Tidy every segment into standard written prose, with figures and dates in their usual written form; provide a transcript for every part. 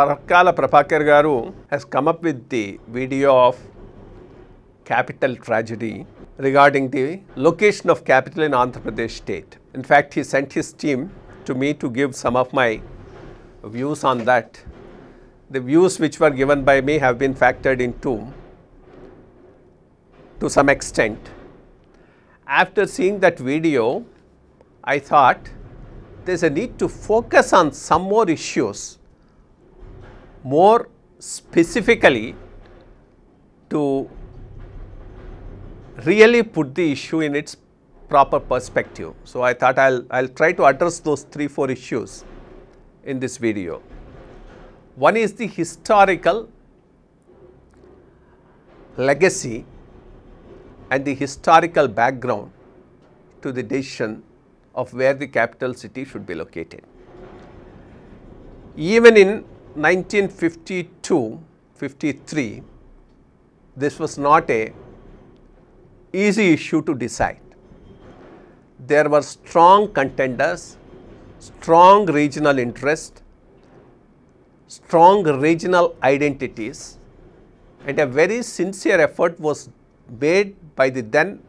Parakala Prabhakar Garu has come up with the video of capital tragedy regarding the location of capital in Andhra Pradesh state. In fact, he sent his team to me to give some of my views on that. The views which were given by me have been factored into to some extent. After seeing that video, I thought there is a need to focus on some more issues, more specifically to really put the issue in its proper perspective. So, I thought I'll try to address those 3-4 issues in this video. One is the historical legacy and the historical background to the decision of where the capital city should be located. Even in 1952-53, this was not a easy issue to decide. There were strong contenders, strong regional interest, strong regional identities, and a very sincere effort was made by the then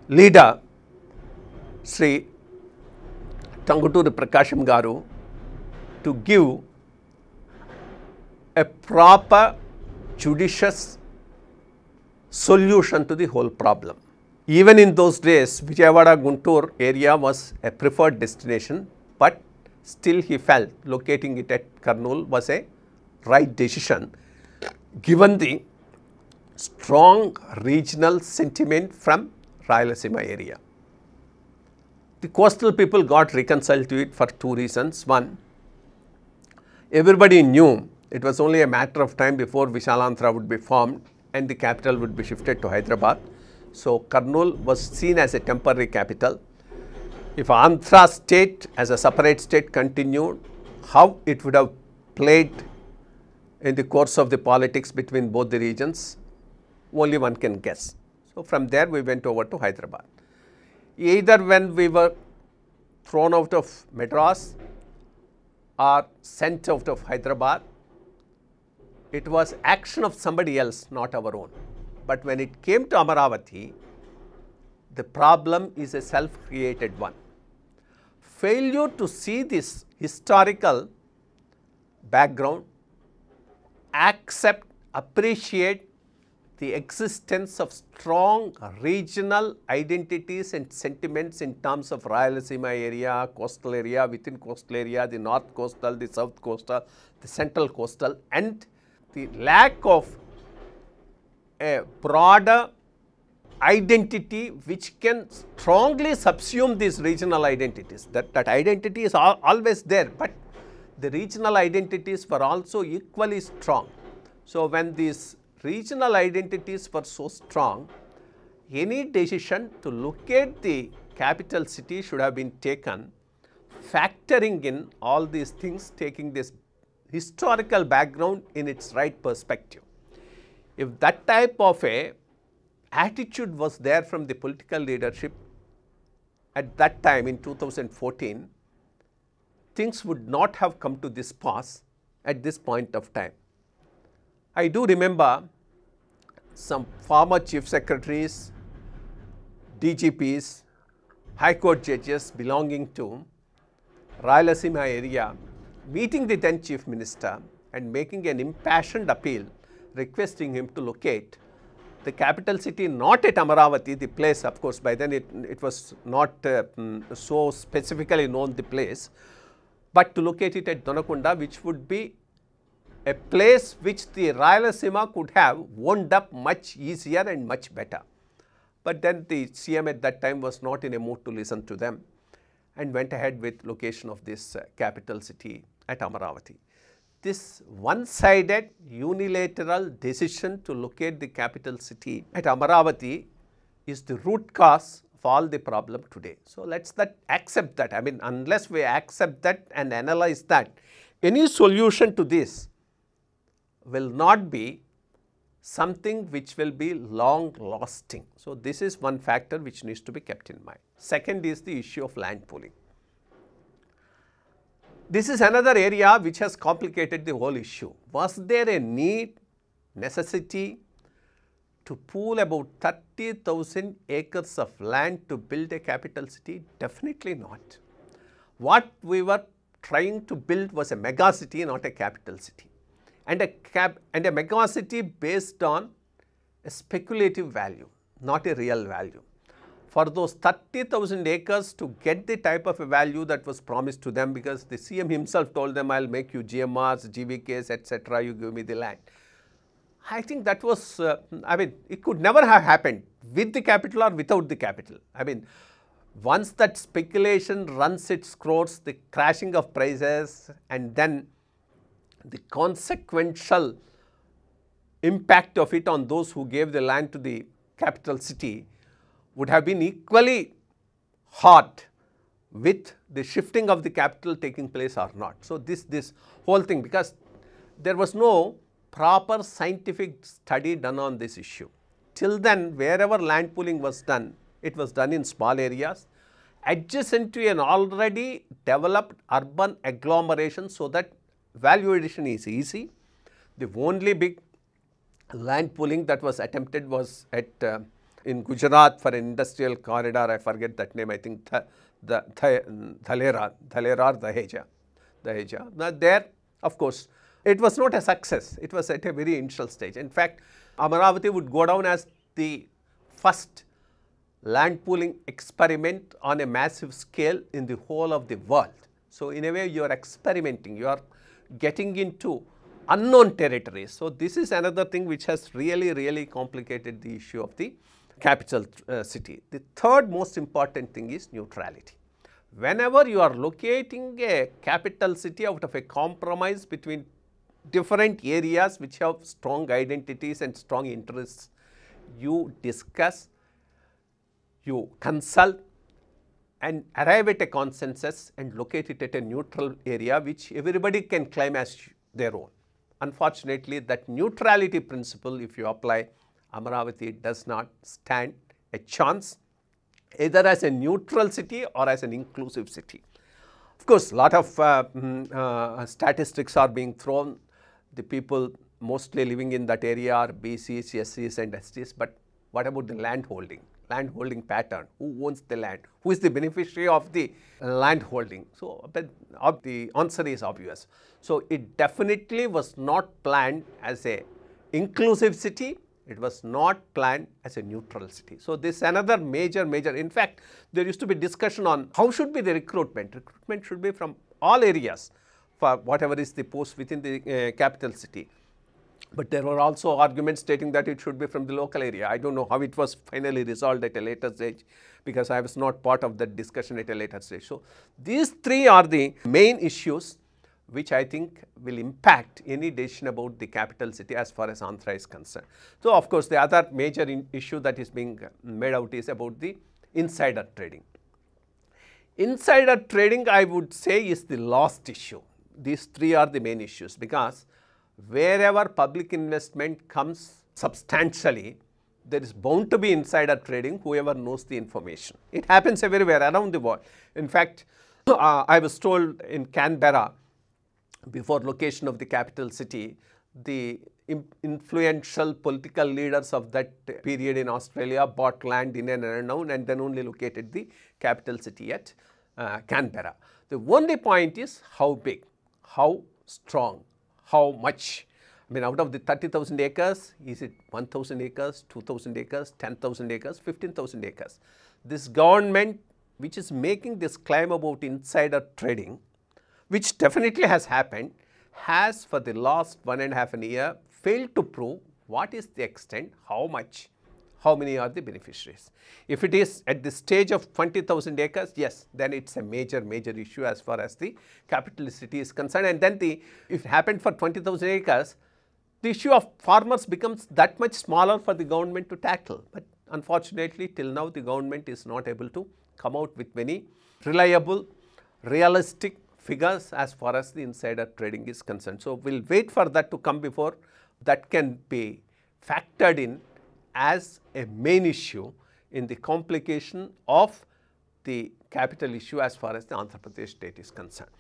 leader Sri Tanguturi Prakasham Garu to give a proper judicious solution to the whole problem. Even in those days, Vijayawada Guntur area was a preferred destination, but still he felt locating it at Kurnool was a right decision given the strong regional sentiment from Rayalaseema area. The coastal people got reconciled to it for 2 reasons. One, everybody knew it was only a matter of time before Vishalandhra would be formed and the capital would be shifted to Hyderabad. So, Kurnool was seen as a temporary capital. If Andhra state as a separate state continued, how it would have played in the course of the politics between both the regions, only one can guess. So, from there we went over to Hyderabad. Either when we were thrown out of Madras or sent out of Hyderabad, it was action of somebody else, not our own. But when it came to Amaravati, the problem is a self-created one. Failure to see this historical background, accept, appreciate the existence of strong regional identities and sentiments in terms of Rayalaseema area, coastal area, within coastal area, the north coastal, the south coastal, the central coastal, and the lack of a broader identity which can strongly subsume these regional identities. That identity is always there, but the regional identities were also equally strong. So, when these regional identities were so strong, any decision to locate the capital city should have been taken, factoring in all these things, taking this historical background in its right perspective. If that type of a attitude was there from the political leadership at that time in 2014, things would not have come to this pass at this point of time. I do remember some former chief secretaries, DGPs, high court judges belonging to Rayalaseema area meeting the then chief minister and making an impassioned appeal requesting him to locate the capital city not at Amaravati, the place of course by then it was not so specifically known the place, but to locate it at Donakonda, which would be a place which the Rayalaseema could have wound up much easier and much better. But then the CM at that time was not in a mood to listen to them and went ahead with location of this capital city at Amaravati. This one-sided unilateral decision to locate the capital city at Amaravati is the root cause of all the problem today. So, let us accept that. I mean, unless we accept that and analyze that, any solution to this will not be something which will be long lasting. So, this is one factor which needs to be kept in mind. Second is the issue of land pooling. This is another area which has complicated the whole issue. Was there a need, necessity to pool about 30,000 acres of land to build a capital city? Definitely not. What we were trying to build was a mega city, not a capital city, and a mega city based on a speculative value, not a real value. For those 30,000 acres to get the type of a value that was promised to them, because the CM himself told them, I'll make you GMRs, GVKs, etc., you give me the land. I think that was, it could never have happened with the capital or without the capital. Once that speculation runs its course, the crashing of prices and then the consequential impact of it on those who gave the land to the capital city would have been equally hard with the shifting of the capital taking place or not. So, this whole thing, because there was no proper scientific study done on this issue. Till then, wherever land pooling was done, it was done in small areas adjacent to an already developed urban agglomeration, so that value addition is easy. The only big land pooling that was attempted was at in Gujarat for an industrial corridor. I forget that name. I think Dhalera or Daheja. Now there, of course, it was not a success. It was at a very initial stage. In fact, Amaravati would go down as the first land pooling experiment on a massive scale in the whole of the world. So, in a way, you are experimenting, you are getting into unknown territories. So, this is another thing which has really complicated the issue of the capital city. The third most important thing is neutrality. Whenever you are locating a capital city out of a compromise between different areas which have strong identities and strong interests, you discuss, you consult and arrive at a consensus and locate it at a neutral area which everybody can claim as their own. Unfortunately, that neutrality principle, if you apply, Amaravati does not stand a chance either as a neutral city or as an inclusive city. Of course, a lot of statistics are being thrown. The people mostly living in that area are BCs, SCs and STs, but what about the land holding pattern? Who owns the land? Who is the beneficiary of the land holding? So, the answer is obvious. So, it definitely was not planned as a inclusive city. It was not planned as a neutral city. So, this is another major, in fact, there used to be discussion on how should be the recruitment. Recruitment should be from all areas for whatever is the post within the capital city. But there were also arguments stating that it should be from the local area. I don't know how it was finally resolved at a later stage, because I was not part of that discussion at a later stage. So, these three are the main issues which I think will impact any decision about the capital city as far as Andhra is concerned. So, of course, the other major issue that is being made out is about the insider trading. Insider trading, I would say, is the last issue. These three are the main issues, because wherever public investment comes substantially, there is bound to be insider trading, whoever knows the information. It happens everywhere around the world. In fact, I was told in Canberra, before location of the capital city, the influential political leaders of that period in Australia bought land in an unknown and then only located the capital city at Canberra. The only point is how big, how strong, how much. I mean, out of the 30,000 acres, is it 1,000 acres, 2,000 acres, 10,000 acres, 15,000 acres? This government, which is making this claim about insider trading, which definitely has happened, has for the last 1.5 years failed to prove what is the extent, how much, how many are the beneficiaries. If it is at the stage of 20,000 acres, yes, then it is a major issue as far as the capital city is concerned. And then if it happened for 20,000 acres, the issue of farmers becomes that much smaller for the government to tackle. But unfortunately, till now the government is not able to come out with many reliable, realistic figures as far as the insider trading is concerned. So, we will wait for that to come before that can be factored in as a main issue in the complication of the capital issue as far as the Andhra Pradesh state is concerned.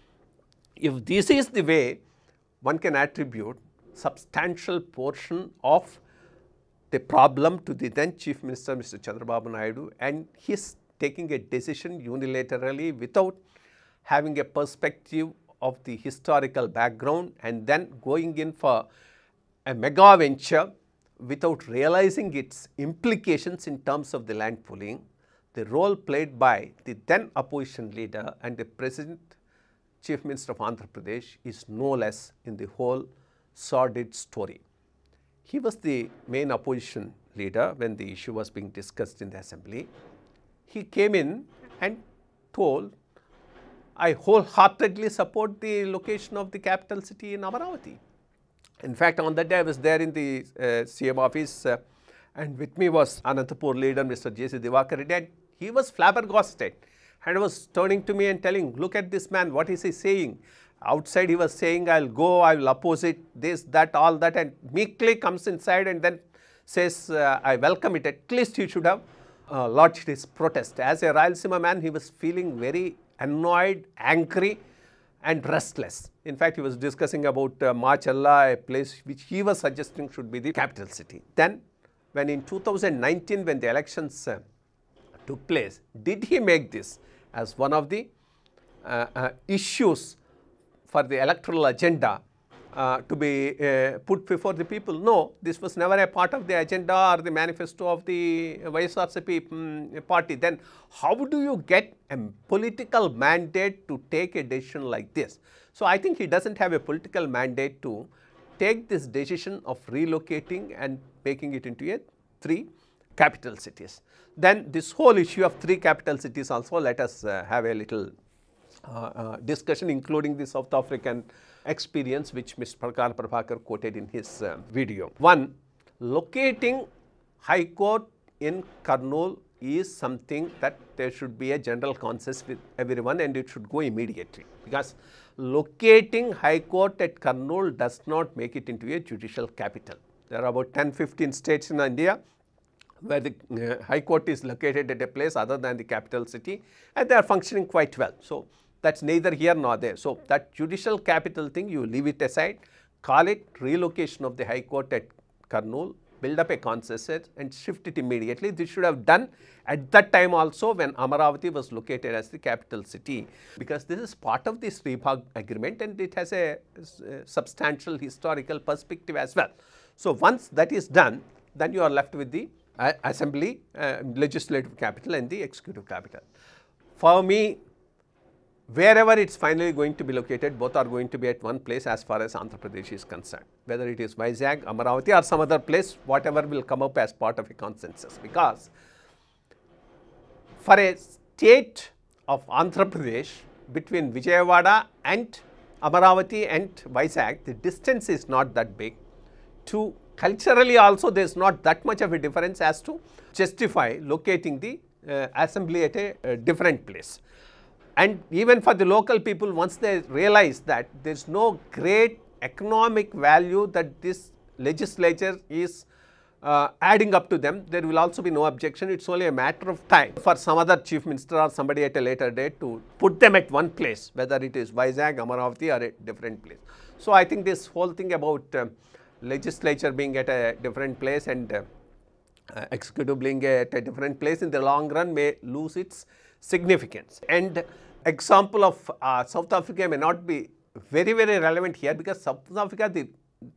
if this is the way, one can attribute substantial portion of the problem to the then Chief Minister Mr. Chandrababu Naidu, and he's taking a decision unilaterally without having a perspective of the historical background and then going in for a mega venture without realizing its implications in terms of the land pooling. The role played by the then opposition leader and the present Chief Minister of Andhra Pradesh is no less in the whole sordid story. He was the main opposition leader when the issue was being discussed in the assembly. He came in and told, I wholeheartedly support the location of the capital city in Amaravati. In fact, on that day I was there in the CM office and with me was Anantapur leader Mr. J.C. Diwakar Reddy, and he was flabbergasted and was turning to me and telling, look at this man, what is he saying? Outside he was saying, I will go, I will oppose it, this, that, all that, and meekly comes inside and then says, I welcome it. At least he should have lodged his protest. As a Rayalaseema man, he was feeling very annoyed, angry and restless. In fact, he was discussing about Machalla, a place which he was suggesting should be the capital city. Then, when in 2019, when the elections took place, did he make this as one of the issues for the electoral agenda to be put before the people? No, this was never a part of the agenda or the manifesto of the YSRCP party. Then how do you get a political mandate to take a decision like this? So I think he doesn't have a political mandate to take this decision of relocating and making it into a 3 capital cities. Then this whole issue of 3 capital cities also, let us have a little discussion, including the South African experience which Mr. Prakar Prabhakar quoted in his video. One, locating High Court in Kurnool is something that there should be a general consensus with everyone and it should go immediately, because locating High Court at Kurnool does not make it into a judicial capital. There are about 10-15 states in India where the High Court is located at a place other than the capital city, and they are functioning quite well. So that's neither here nor there. So that judicial capital thing, you leave it aside, call it relocation of the High Court at Kurnool, build up a consensus and shift it immediately. This should have done at that time also when Amaravati was located as the capital city, because this is part of the Sribhag agreement and it has a substantial historical perspective as well. So once that is done, then you are left with the assembly, legislative capital and the executive capital. For me, wherever it is finally going to be located, both are going to be at one place as far as Andhra Pradesh is concerned, whether it is Vizag, Amaravati or some other place, whatever will come up as part of a consensus. Because for a state of Andhra Pradesh, between Vijayawada and Amaravati and Vizag, the distance is not that big. To culturally also there is not that much of a difference as to justify locating the assembly at a different place. And even for the local people, once they realize that there is no great economic value that this legislature is adding up to them, there will also be no objection. It is only a matter of time for some other chief minister or somebody at a later date to put them at one place, whether it is Vizag, Amaravati or a different place. So I think this whole thing about legislature being at a different place and executive being at a different place in the long run may lose its significance. And example of South Africa may not be very relevant here, because South Africa, the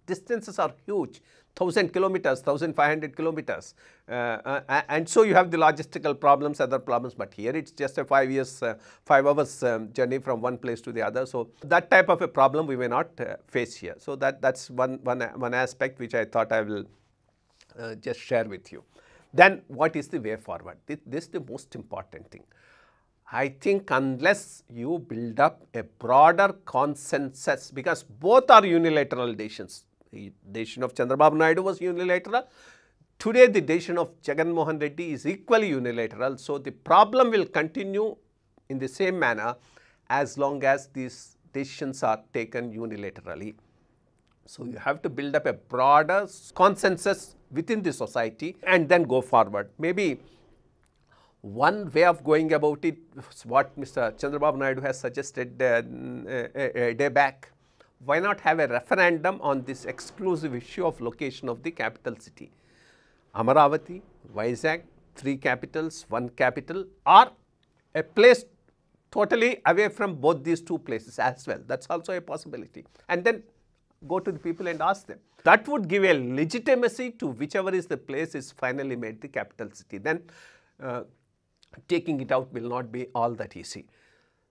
distances are huge, 1000 kilometers, 1500 kilometers, and so you have the logistical problems, other problems, but here it's just a 5 hours journey from one place to the other. So that type of a problem we may not face here. So that's one aspect which I thought I will just share with you. Then what is the way forward? This is the most important thing. I think unless you build up a broader consensus, because both are unilateral decisions. The decision of Chandrababu Naidu was unilateral. Today the decision of Jagan Mohan Reddy is equally unilateral. So the problem will continue in the same manner as long as these decisions are taken unilaterally. So you have to build up a broader consensus within the society and then go forward. Maybe One way of going about it is what Mr. Chandrababu Naidu has suggested a day back. Why not have a referendum on this exclusive issue of location of the capital city? Amaravati, Vizag, 3 capitals, 1 capital, or a place totally away from both these 2 places as well. That's also a possibility. And then go to the people and ask them. That would give a legitimacy to whichever is the place is finally made the capital city. Then taking it out will not be all that easy.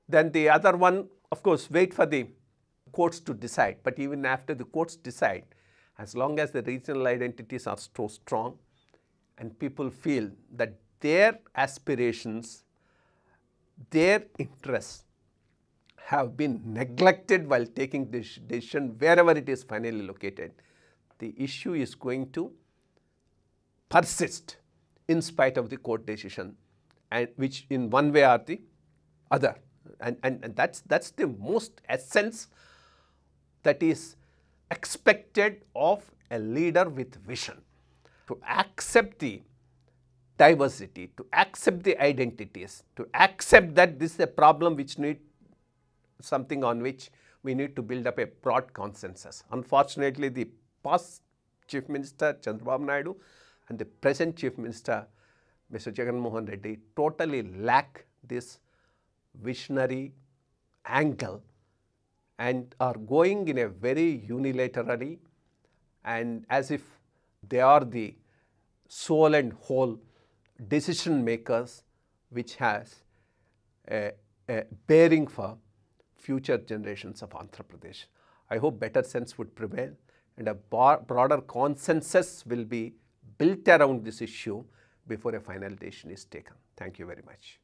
Then the other one, of course, wait for the courts to decide. But even after the courts decide, as long as the regional identities are so strong and people feel that their aspirations, their interests have been neglected while taking this decision wherever it is finally located, the issue is going to persist in spite of the court decision, and which in one way or the other. And that's the most essence that is expected of a leader with vision, to accept the diversity, to accept the identities, to accept that this is a problem which needs something on which we need to build up a broad consensus. Unfortunately, the past Chief Minister Chandrababu Naidu and the present Chief Minister Mr. Jagan Mohan Reddy totally lack this visionary angle and are going in a very unilaterally and as if they are the sole and whole decision makers, which has a bearing for future generations of Andhra Pradesh. I hope better sense would prevail and a broader consensus will be built around this issue before a final decision is taken. Thank you very much.